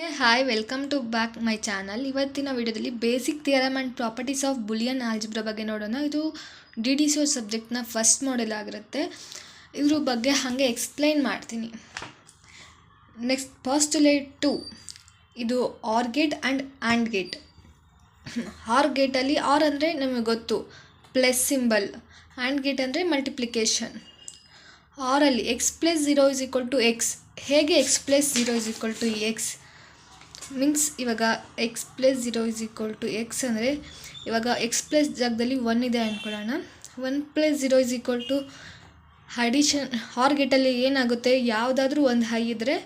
Hi welcome to back my channel. ಇವತ್ತಿನ ವಿಡಿಯೋದಲ್ಲಿ basic theorem and properties of Boolean algebra ಬಗ್ಗೆ ನೋಡೋಣ. ಇದು DDCO ಸಬ್ಜೆಕ್ಟ್ನ ಫಸ್ಟ್ ಮಾಡೆಲ್ ಆಗಿರುತ್ತೆ. ಇದ್ರ ಬಗ್ಗೆ ಹಾಗೆ ಎಕ್ಸ್ಪ್ಲೈನ್ ಮಾಡ್ತೀನಿ. ನೆಕ್ಸ್ಟ್ ಪಾಸ್ಟುಲೇಟ್ 2, ಇದು OR gate and and gate. OR ಗೇಟಲ್ಲಿ ಆರ್ ಅಂದರೆ ನಮಗೆ ಗೊತ್ತು, ಪ್ಲಸ್ ಸಿಂಬಲ್. ಆ್ಯಂಡ್ ಗೇಟ್ ಅಂದರೆ ಮಲ್ಟಿಪ್ಲಿಕೇಶನ್. ಆರಲ್ಲಿ X plus 0 is equal to X. ಹೇಗೆ X plus 0 is equal to X means, ಇವಾಗ X plus 0 is equal to X ಅಂದರೆ ಇವಾಗ ಎಕ್ಸ್ ಪ್ಲಸ್ ಜಾಗದಲ್ಲಿ 1 ಇದೆ ಅಂದ್ಕೊಳ್ಳೋಣ. 1 plus 0 is equal to addition. OR ಗೇಟಲ್ಲಿ ಏನಾಗುತ್ತೆ, ಯಾವುದಾದ್ರೂ ಒಂದು ಹೈ ಇದ್ದರೆ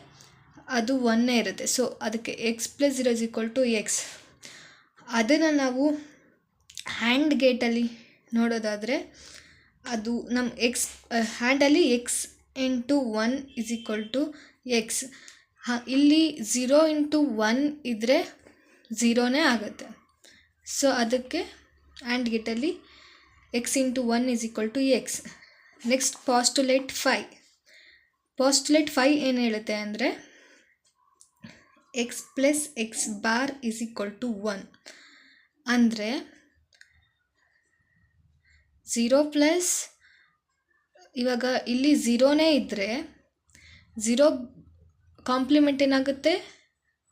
ಅದು 1 ಇರುತ್ತೆ. ಸೊ ಅದಕ್ಕೆ X plus 0 is equal to X. ಅದನ್ನು ನಾವು ಹ್ಯಾಂಡ್ ಗೇಟಲ್ಲಿ ನೋಡೋದಾದರೆ ಅದು ನಮ್ಮ ಎಕ್ಸ್ ಹ್ಯಾಂಡಲ್ಲಿ X into 1 is equal to X. ಇಲ್ಲಿ 0 ಇಂಟು 1 ಇದ್ದರೆ 0ನೇ ಆಗುತ್ತೆ. ಸೊ ಅದಕ್ಕೆ ಆ್ಯಂಡ್ ಗೇಟಲ್ಲಿ X into 1 is equal to X. Next postulate 5. Postulate 5 ಏನು ಹೇಳುತ್ತೆ ಅಂದರೆ X plus X bar is equal to 1. ಅಂದರೆ 0 ಪ್ಲಸ್, ಇವಾಗ ಇಲ್ಲಿ 0ನೇ ಇದ್ದರೆ 0 ಕಾಂಪ್ಲಿಮೆಂಟ್ ಏನಾಗುತ್ತೆ,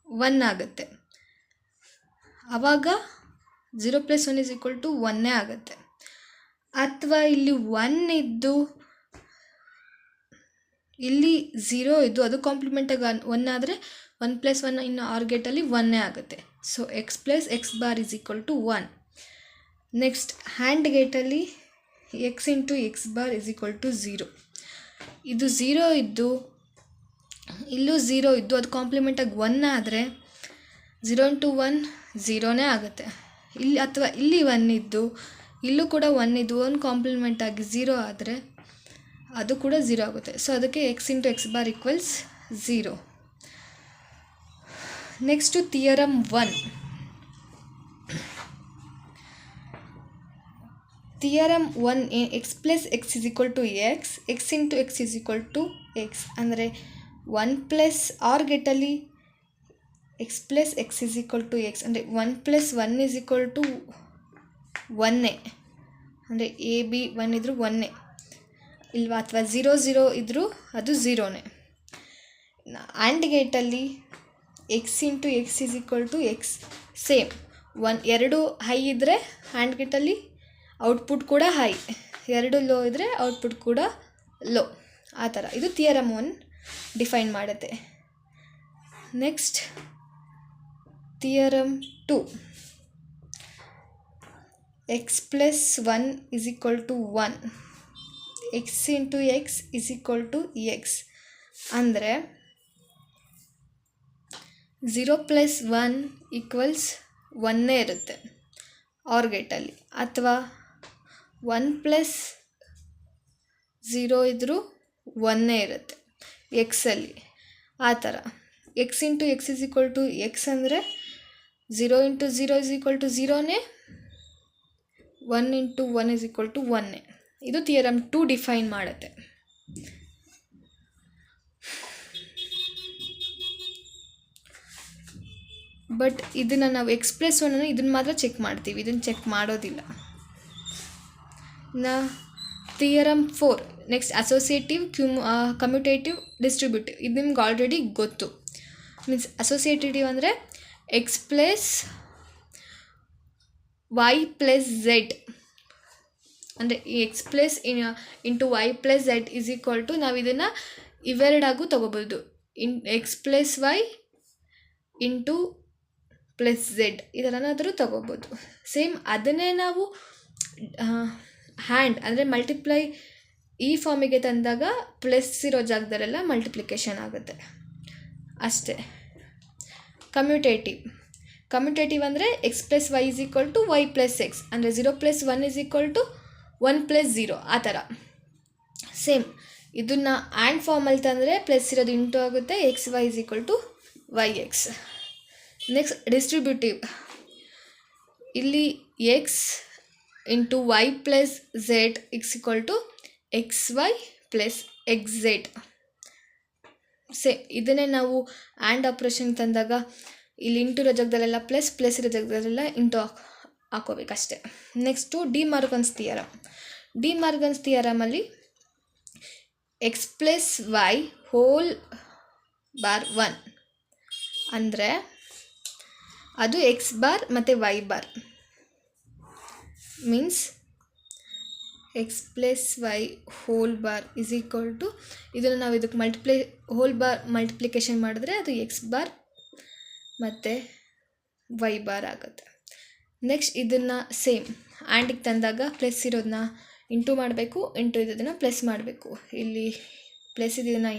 1 ಆಗುತ್ತೆ. ಆವಾಗ 0 ಪ್ಲಸ್ 1 ಇಸ್ ಈಕ್ವಲ್ ಟು 1 ಆಗುತ್ತೆ. ಅಥವಾ ಇಲ್ಲಿ 1 ಇದ್ದು ಇಲ್ಲಿ 0 ಇದ್ದು ಅದು ಕಾಂಪ್ಲಿಮೆಂಟಾಗಿ 1 ಆದರೆ 1 ಪ್ಲಸ್ 1 ಇನ್ನು ಆರ್ ಗೇಟಲ್ಲಿ 1 ಆಗುತ್ತೆ. So X plus X bar is equal to 1. Next and ಗೇಟಲ್ಲಿ X into X bar is equal to 0. ಇದು 0 ಇದ್ದು ಇಲ್ಲೂ 0 ಇದ್ದು ಅದು ಕಾಂಪ್ಲಿಮೆಂಟಾಗಿ 1 ಆದರೆ 0 ಇಂಟು 1 0ನೇ ಆಗುತ್ತೆ. ಇಲ್ಲಿ ಅಥವಾ ಇಲ್ಲಿ 1 ಇದ್ದು ಇಲ್ಲೂ ಕೂಡ 1 ಇದ್ದು ಒಂದು ಕಾಂಪ್ಲಿಮೆಂಟಾಗಿ 0 ಆದರೆ ಅದು ಕೂಡ 0 ಆಗುತ್ತೆ. ಸೊ ಅದಕ್ಕೆ X into X bar equals 0. Next theorem 1. Theorem 1 X plus X is equal to X, X into X is equal to X. ಅಂದರೆ 1 ಪ್ಲಸ್ ಆರ್ ಗೇಟಲ್ಲಿ X plus X is equal to X ಅಂದರೆ 1 plus 1 is equal to 1 ಅಂದರೆ A B 1 ಇದ್ದರೂ 1 ಇಲ್ವಾ, ಅಥವಾ 0 0 ಇದ್ದರೂ ಅದು 0ನೇ. ಆ್ಯಂಡ್ ಗೇಟಲ್ಲಿ X into X is equal to X. Same 2 high ಇದ್ದರೆ ಆ್ಯಂಡ್ ಗೇಟಲ್ಲಿ ಔಟ್ಪುಟ್ ಕೂಡ ಹೈ, 2 ಲೋ ಇದ್ದರೆ ಔಟ್ಪುಟ್ ಕೂಡ ಲೋ. ಆ ಥರ ಇದು ಥಿಯರಮ್ 1 ಡಿಫೈನ್ ಮಾಡುತ್ತೆ. Next theorem 2. X plus 1 is equal to 1, X into X is equal to X. ಅಂದರೆ 0 ಪ್ಲಸ್ 1 ಈಕ್ವಲ್ಸ್ 1 ಇರುತ್ತೆ ಆರ್ ಗೇಟಲ್ಲಿ. ಅಥವಾ 1 ಪ್ಲಸ್ 0 ಇದ್ದರೂ 1 ಇರುತ್ತೆ ಎಕ್ಸಲ್ಲಿ. ಆ ಥರ X into X is equal to X ಅಂದರೆ 0 ಇಂಟು 0 ಇಸ್ ಈಕ್ವಲ್ ಟು 0ನೇ, 1 ಇಂಟು 1 ಇಸ್ ಈಕ್ವಲ್ ಟು 1. ಇದು ಥಿಯರಮ್ 2 ಡಿಫೈನ್ ಮಾಡುತ್ತೆ. ಬಟ್ ಇದನ್ನು ನಾವು ಎಕ್ಸ್ ಪ್ಲಸ್ 1 ಇದನ್ನು ಮಾತ್ರ ಚೆಕ್ ಮಾಡ್ತೀವಿ, ಇದನ್ನು ಚೆಕ್ ಮಾಡೋದಿಲ್ಲ. Theorem 4. Next associative, commutative, distributive. ಇದು ನಿಮ್ಗೆ ಆಲ್ರೆಡಿ ಗೊತ್ತು. ಮೀನ್ಸ್ ಅಸೋಸಿಯೇಟಿವ್ ಅಂದರೆ X plus Y plus Z ಅಂದರೆ X plus into Y plus Z is equal to, ನಾವು ಇದನ್ನು ಇವೆರಡಾಗೂ ತೊಗೋಬೋದು. X plus Y into plus Z ಇದರನ್ನಾದರೂ ತೊಗೋಬೋದು. ಸೇಮ್ ಅದನ್ನೇ ನಾವು ಹ್ಯಾಂಡ್ ಅಂದರೆ ಮಲ್ಟಿಪ್ಲೈ ಈ ಫಾರ್ಮಿಗೆ ತಂದಾಗ ಪ್ಲಸ್ ಇರೋ ಜಾಗದಲ್ಲೆಲ್ಲ ಮಲ್ಟಿಪ್ಲಿಕೇಶನ್ ಆಗುತ್ತೆ ಅಷ್ಟೇ. ಕಮ್ಯುಟೇಟಿವ್ ಅಂದರೆ X plus y is equal to y plus x ಅಂದರೆ 0 plus 1 is equal to 1 plus 0 ಆ ಥರ. ಸೇಮ್ ಇದನ್ನು ಆ್ಯಂಡ್ ಫಾರ್ಮಲ್ಲಿ ತಂದರೆ ಪ್ಲಸ್ ಇರೋದು ಇಂಟು ಆಗುತ್ತೆ, X Y is equal to Y X. Next distributive. ಇಲ್ಲಿ X into Y plus Z is equal to X Y plus X Z. ಇದನ್ನೇ ನಾವು ಆ್ಯಂಡ್ ಆಪ್ರೇಷನ್ ತಂದಾಗ ಇಲ್ಲಿ ಇಂಟು ಇರೋ ಜಾಗದಲ್ಲೆಲ್ಲ ಪ್ಲಸ್ ಇರೋ ಜಾಗದಲ್ಲೆಲ್ಲ ಇಂಟು ಹಾಕೋಬೇಕಷ್ಟೆ. ನೆಕ್ಸ್ಟು ಡಿ ಮಾರ್ಗನ್ಸ್ ಥಿಯರಮಲ್ಲಿ X plus Y whole bar 1 ಅಂದರೆ ಅದು ಎಕ್ಸ್ ಬಾರ್ ಮತ್ತು Y bar means X plus Y whole bar is equal to ಇದನ್ನು ನಾವು ಇದಕ್ಕೆ ಹೋಲ್ ಬಾರ್ ಮಲ್ಟಿಪ್ಲಿಕೇಶನ್ ಮಾಡಿದ್ರೆ ಅದು ಎಕ್ಸ್ ಬಾರ್ ಮತ್ತು ವೈ ಬಾರ್ ಆಗುತ್ತೆ. ನೆಕ್ಸ್ಟ್ ಇದನ್ನು ಸೇಮ್ ಆ್ಯಂಡಿಗೆ ತಂದಾಗ ಪ್ಲಸ್ ಇರೋದನ್ನ ಇಂಟು ಮಾಡಬೇಕು, ಇಂಟು ಇರೋದನ್ನು ಪ್ಲಸ್ ಮಾಡಬೇಕು. ಇಲ್ಲಿ ಪ್ಲಸ್ ಇದನ್ನು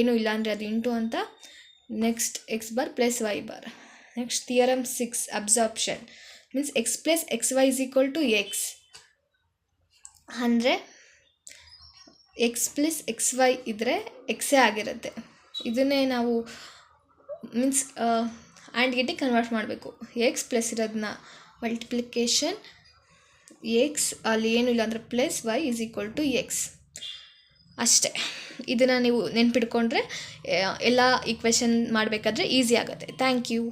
ಏನೂ ಇಲ್ಲ ಅಂದರೆ ಅದು ಇಂಟು ಅಂತ. Next x bar plus y bar. Next theorem 6 absorption means X plus x Y is equal to X ಅಂದರೆ ಎಕ್ಸ್ ಪ್ಲಸ್ ಎಕ್ಸ್ ವೈ ಇದ್ದರೆ ಎಕ್ಸೇ ಆಗಿರುತ್ತೆ. ಇದನ್ನೇ ನಾವು ಮೀನ್ಸ್ ಆ್ಯಂಡ್ ಗೆಟಿಗೆ ಕನ್ವರ್ಟ್ ಮಾಡಬೇಕು. ಎಕ್ಸ್ ಪ್ಲಸ್ ಇರೋದನ್ನ ಮಲ್ಟಿಪ್ಲಿಕೇಶನ್ ಎಕ್ಸ್ ಅಲ್ಲಿ ಏನೂ ಇಲ್ಲ ಅಂದರೆ plus y is equal to x ಅಷ್ಟೇ. ಇದನ್ನು ನೀವು ನೆನ್ಪಿಟ್ಕೊಂಡ್ರೆ ಎಲ್ಲ ಈಕ್ವೇಷನ್ ಮಾಡಬೇಕಾದ್ರೆ ಈಸಿ ಆಗುತ್ತೆ. Thank you.